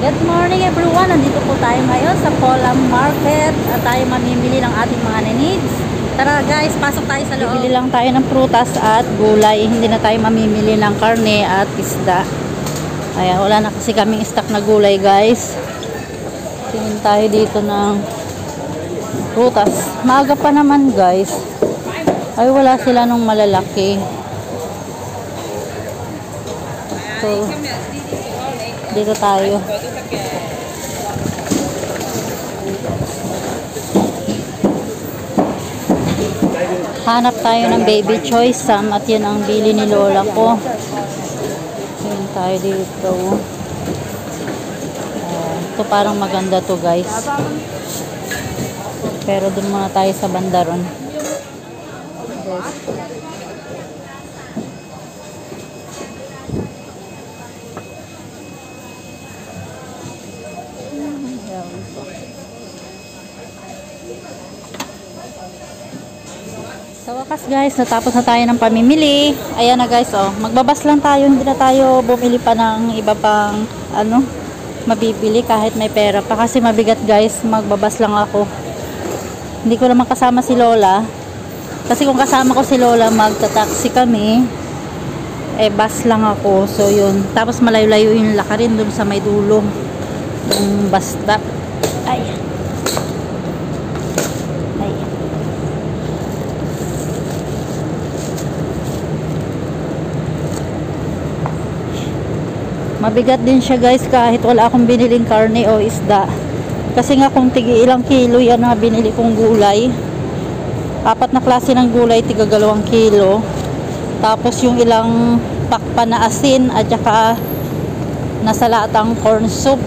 Good morning everyone! Nandito po tayo ngayon sa Polam Market at tayo mamimili ng ating mga needs. Tara guys, pasok tayo sa loob. Bibili lang tayo ng prutas at gulay. Hindi na tayo mamimili ng karne at isda. Ayan, wala na kasi kaming stock na gulay guys. Tingin tayo dito ng prutas. Maaga pa naman guys. Ay, wala sila nung malalaki. So, dito tayo. Hanap tayo ng baby choice at yan ang bili ni lola ko. Tingin tayo dito. Ito parang maganda to guys. Pero dun muna tayo sa bandaron. Sa wakas guys, natapos na tayo ng pamimili. Ayan na guys, oh. Magbabas lang tayo. Hindi na tayo bumili pa ng iba pang mabibili kahit may pera pa. Kasi mabigat guys, magbabas lang ako. Hindi ko naman kasama si Lola. Kasi kung kasama ko si Lola, magta-taxi kami. Bus lang ako. So yun. Tapos malayo-layo yung lakarin dun sa may dulo. Yung bus stop. Ayan. Mabigat din siya guys kahit wala akong biniling karne o isda. Kasi nga kung tigi ilang kilo yan na binili kong gulay. 4 na klase ng gulay, tiga 2 kilo. Tapos yung ilang pakpa na asin at saka nasa latang corn soup.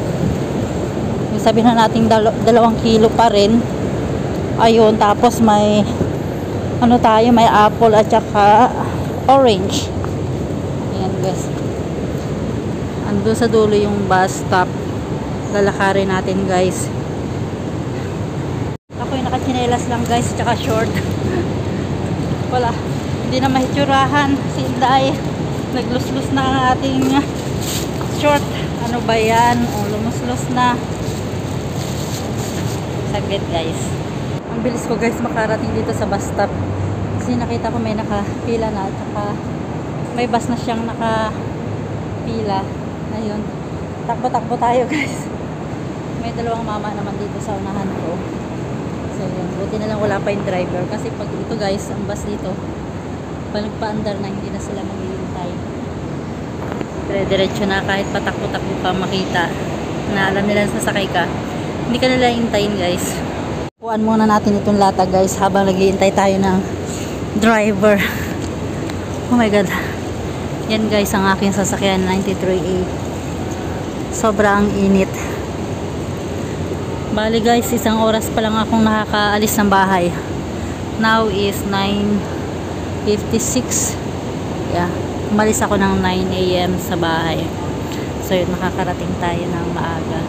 Sabihin na natin 2 kilo pa rin. Ayun, tapos may may apple at saka orange. Ayan guys. Doon sa dulo yung bus stop. Lalakarin natin guys. Ako yung nakachinelas lang guys, tsaka short. Wala, hindi na mahitsurahan. Si Inday, nagluslus na ang ating short. Ano ba yan? O, lumuslus na. Saglit guys. Ang bilis ko guys makarating dito sa bus stop. Kasi nakita ko may nakapila na. At saka may bus na siyang nakapila. Ayun, takbo-takbo tayo guys. May 2 mama naman dito sa unahan ko. So yun, buti na lang wala pa yung driver. Kasi pag dito guys, ang bus dito palagpaandar na, hindi na sila maghihintay. Dire-diretso na kahit patakbo-takbo pa makita na alam nila sasakay ka. Hindi ka nila hintayin guys. Kuhaan muna natin itong lata guys habang naghihintay tayo ng driver. Oh my god. Yan guys ang aking sasakyan 93A. Sobrang init. Bali guys, 1 oras pa lang akong nakakaalis ng bahay. Now is 9:56. Yeah, umalis ako ng 9 AM sa bahay. So yun, makakarating tayo ng maaga.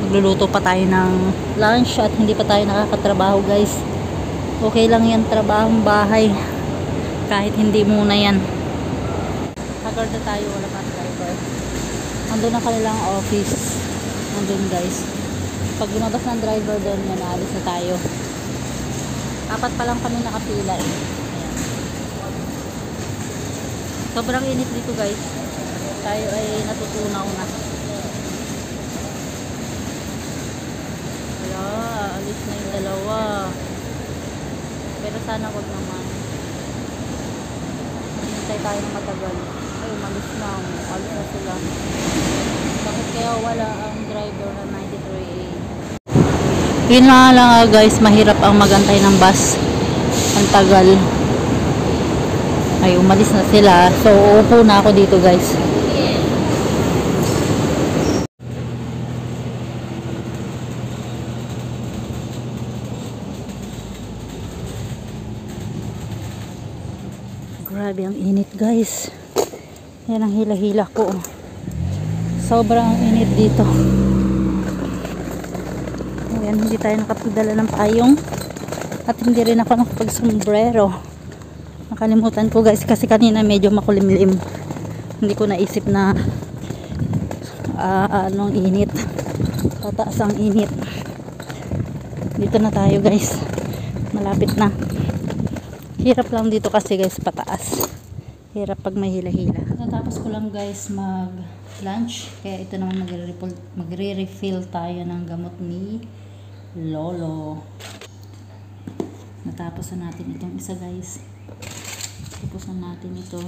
Magluluto pa tayo ng lunch at hindi pa tayo nakakatrabaho guys. Okay lang yan, trabahong bahay. Kahit hindi muna yan. Haggard na tayo, wala pa driver. Andun ang kanilang office. Andun guys. Pag lumabas ng driver doon, yan, naalis na tayo. 4 pa lang kami nakapila eh. Ayan. Sobrang init dito guys. Tayo ay natutunaw na. Wala, alis na yung 2. Pero sana wag naman. Hintay tayo ng matagal. Ay, umalis na. Alis na sila. Bakit kaya wala ang driver na 93A? Yun lang guys, mahirap ang magantay ng bus. Ang tagal. Ay, umalis na sila. So, uupo na ako dito guys. Grabe ang init guys. Yan ang hila-hila ko. Sobrang init dito. Ayan, hindi tayo nakapagdala ng payong. At hindi rin ako nakapag-sombrero. Nakalimutan ko guys kasi kanina medyo makulimlim. Hindi ko naisip na anong init. Tataas ang init. Dito na tayo guys. Malapit na. Hirap lang dito kasi guys pataas. Hirap pag may hila-hila. Natapos ko lang guys mag lunch. Kaya ito naman magre-refill tayo ng gamot ni Lolo. Natapos na natin itong isa guys. Tapos na natin ito.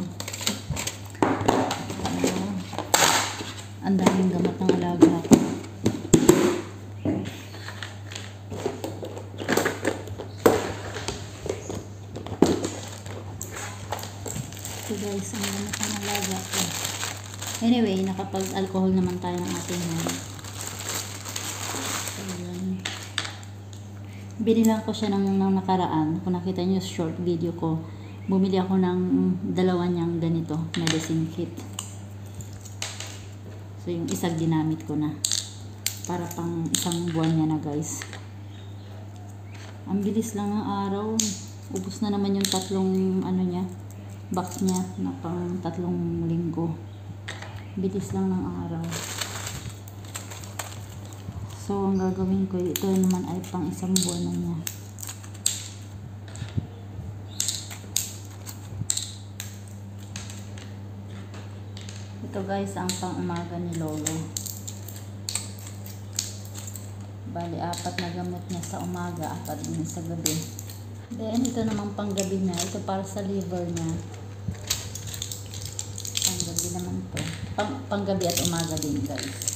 Ang daming gamot ng alaga ko. Ito guys, ang gamot ng alaga ko. Anyway, nakapag-alcohol naman tayo ng ating hand. Binilang ko siya ng nakaraan. Kung nakita nyo short video ko, bumili ako ng dalawa niyang ganito, medicine kit. So, yung isa ginamit ko na. Para pang isang buwan niya na guys. Ang bilis lang ng araw. Ubus na naman yung tatlong box niya na pang 3 linggo. Bilis lang ng araw. So, ang gagawin ko, ito naman ay pang isang buwan na niya. Ito guys, ang pang umaga ni Lolo. Bali, 4 na gamot niya sa umaga, 4 din sa gabi. Then, ito naman pang gabi niya. Ito para sa liver niya. Pang gabi naman to. Pang gabi at umaga din guys.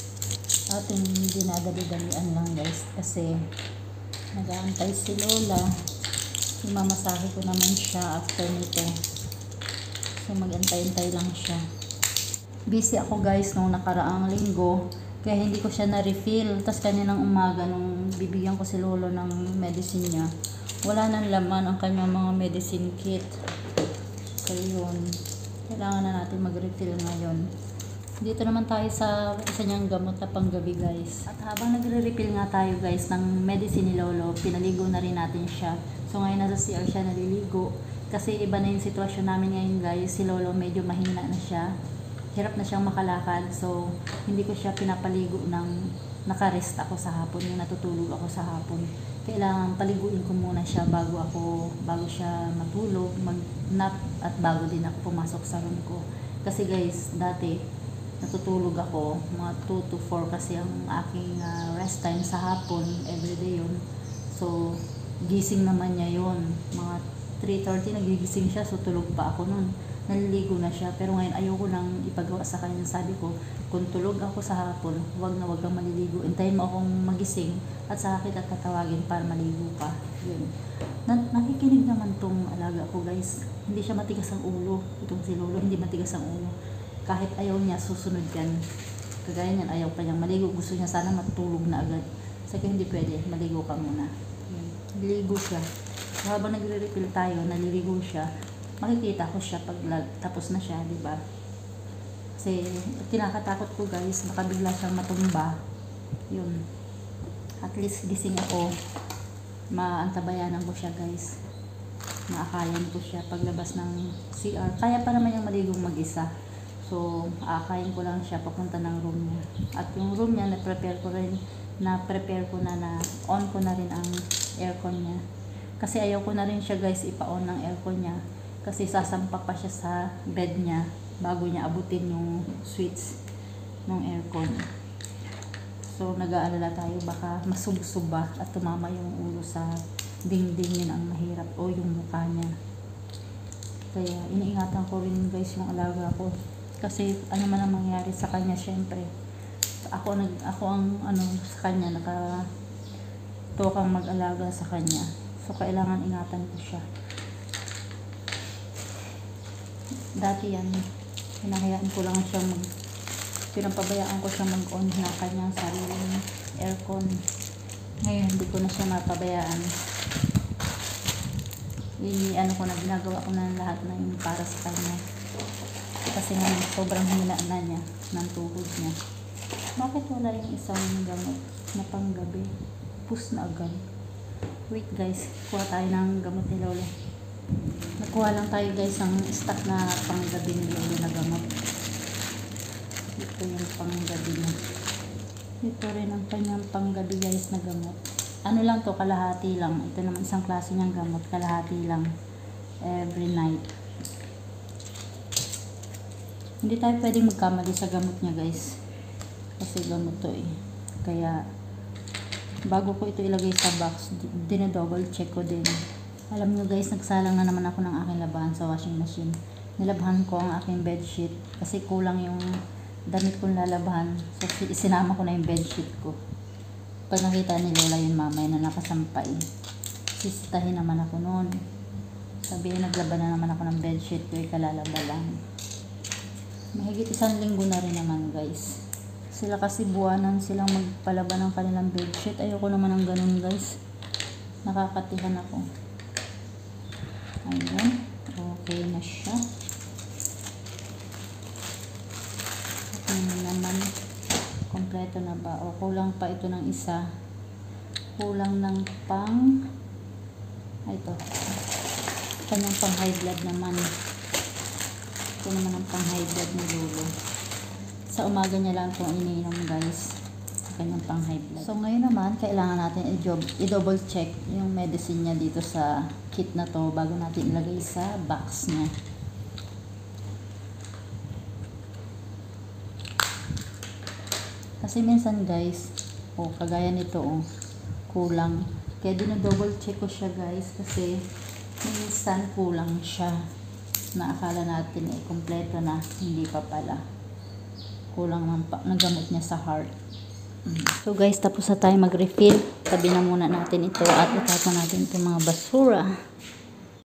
Ating dinadali-dalian lang guys. Kasi, nag-aantay si Lola. Imamasahe ko naman siya after nito. So, mag-antay-antay lang siya. Busy ako guys nung nakaraang linggo. Kaya hindi ko siya na-refill. Tapos kaninang umaga nung bibigyan ko si Lolo ng medicine niya, wala nang laman ang kanyang mga medicine kit. So yun. Kailangan na natin mag-refill ngayon. Dito naman tayo sa isa niyang gamot na panggabi guys. At habang nagre-refill nga tayo guys ng medicine ni Lolo, pinaligo na rin natin siya. So ngayon nasa CR siya naliligo. Kasi iba na yung sitwasyon namin ngayon guys. Si Lolo medyo mahina na siya. Hirap na siyang makalakad. So hindi ko siya pinapaligo ng nakarest ako sa hapon. Yung natutulog ako sa hapon. Kailangan paliguin ko muna siya bago siya matulog, mag-nap, at bago din ako pumasok sa room ko. Kasi guys, dati natutulog ako mga 2 to 4 kasi ang aking rest time sa hapon, everyday yun. So gising naman niya yun, mga 3:30 nagigising siya, so tulog pa ako nun. Naliligo na siya, pero ngayon ayoko nang ipagawa sa kanya. Sabi ko, kung tulog ako sa hapon, wag kang maliligo. Hintayin mo akong magising at saka kita tatawagin para maligo ka. Yun. Nakikinig naman tong alaga ko guys. Hindi siya matigas ang ulo. Itong si Lolo, hindi matigas ang ulo. Kahit ayaw niya, susunod yan. Kagaya niyan, ayaw pa niyang maligo. Gusto niya sana matulog na agad. Sabi ko, hindi pwede, maligo ka muna. Yun. Naliligo siya. So, habang nagre-refill tayo, naliligo siya. Makikita ko siya pag tapos na siya, di ba? Kasi kinakatakot ko guys, makabigla siyang matumba. Yun. At least gising ako, maantabayanan ko siya guys. Maakayan ko siya paglabas ng CR. Kaya pa naman yung maligong mag-isa. So, aakayin ko lang siya papunta ng room niya. At yung room niya, na-prepare ko na on ko na rin ang aircon niya. Kasi ayaw ko na rin siya guys ipa-on ng aircon niya. Kasi sasampak pa siya sa bed niya bago niya abutin yung switch ng aircon. So, nag-aalala tayo baka masubsob ba at tumama yung ulo sa dingding. Yun ang mahirap, o yung mukha niya. Kaya, iniingatan ko rin guys yung alaga ko. Kasi, ano man ang mangyari sa kanya, syempre. Ako ang sa kanya, nakatokang mag-alaga sa kanya. So, kailangan ingatan ko siya. Dati yan, pinahayaan ko lang siya pinapabayaan ko siya mag-on na kanyang sariling aircon. Ngayon, hindi ko na siya mapabayaan. Ginagawa ko na lahat na yun para sa kanya. Kasi ngayon, sobrang hina na niya ng tuhod niya. Bakit wala yung isang gamot na panggabi? Push na agad. Wait guys, kuha tayo ng gamot ni Lolo. Nakuha lang tayo guys ng stock na panggabi ni Lolo na gamot. Ito yung panggabi na. Ito rin ang kanyang panggabi guys na gamot. Ano lang to, kalahati lang. Ito naman isang klase niyang gamot, kalahati lang. Every night. Hindi tayo pwedeng magkamali sa gamot niya guys. Kasi gamot to eh. Kaya, bago ko ito ilagay sa box, dinadouble check ko din. Alam nyo guys, nagsalang na naman ako ng aking labahan sa washing machine. Nilabhan ko ang aking bedsheet kasi kulang yung damit kong lalabahan. So, isinama ko na yung bedsheet ko. Pag nakita ni Lola yun mamaya na nakasampay, sisitahin naman ako noon. Sabihin, naglaban na naman ako ng bedsheet ko, kalalaba lang. Mahigit 1 linggo na rin naman guys. Sila kasi buwanan silang magpalaban ng kanilang bedsheet. Ayoko naman ng ganun guys. Nakakatihan ako. Ayun. Okay na siya. Ito naman. Kompleto na ba? O kulang pa ito ng isa. Kulang ng pang... Ito. Kanyang pang high blood naman. Ito naman ang pang high blood ni Lolo. Sa umaga niya lang itong iniinom guys. Kanyang pang high blood. So ngayon naman, kailangan natin i-double check yung medicine niya dito sa kit na to bago natin ilagay sa box niya. Kasi minsan guys, kagaya nito kulang. Kaya double check ko siya guys kasi minsan kulang siya. Na akala natin kompleto na, hindi pa pala. Kulang ng gamot niya sa heart. So guys, tapos na tayo mag-refill. Tabi na muna natin ito at itapon natin itong mga basura.